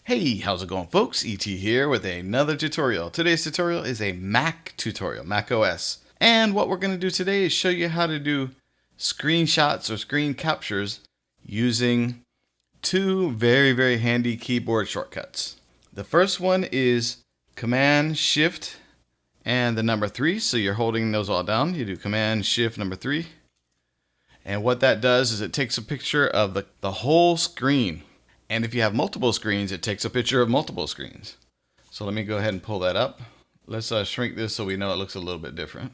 Hey, how's it going, folks? ET here with another tutorial. Today's tutorial is a Mac tutorial, Mac OS. And what we're going to do today is show you how to do screenshots or screen captures using two very handy keyboard shortcuts. The first one is Command Shift and the number 3. So you're holding those all down. You do Command Shift number 3. And what that does is it takes a picture of the whole screen. And if you have multiple screens, it takes a picture of multiple screens. So let me go ahead and pull that up. Let's shrink this so we know it looks a little bit different.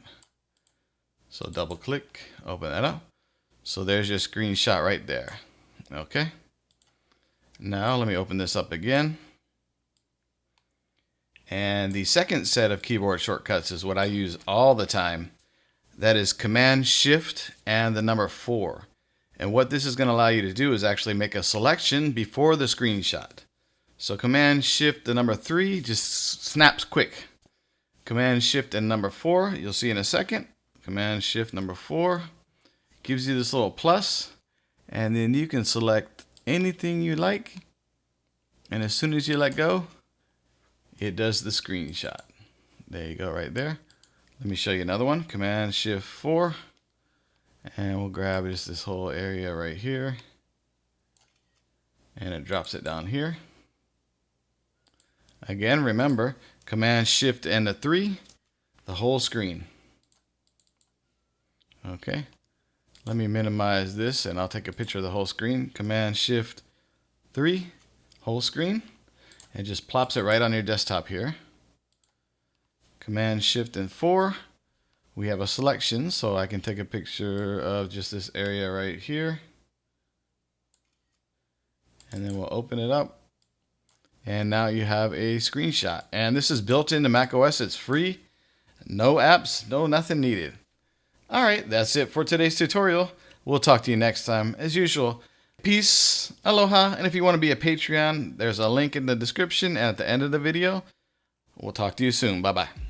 So double click, open that up. So there's your screenshot right there. Okay. Now let me open this up again. And the second set of keyboard shortcuts is what I use all the time. That is Command Shift and the number 4. And what this is going to allow you to do is actually make a selection before the screenshot. So Command Shift the number 3 just snaps quick. Command Shift and number 4, you'll see in a second. Command Shift number 4 gives you this little plus, and then you can select anything you like. And as soon as you let go, it does the screenshot. There you go, right there. Let me show you another one. Command Shift 4. And we'll grab just this whole area right here. And it drops it down here. Again, remember, Command Shift and the 3, the whole screen. Okay. Let me minimize this and I'll take a picture of the whole screen. Command Shift 3, whole screen. It just plops it right on your desktop here. Command Shift and 4. We have a selection, so I can take a picture of just this area right here. And then we'll open it up. And now you have a screenshot. And this is built into macOS. It's free. No apps, no nothing needed. All right, that's it for today's tutorial. We'll talk to you next time. As usual, peace, aloha. And if you want to be a Patreon, there's a link in the description and at the end of the video. We'll talk to you soon. Bye-bye.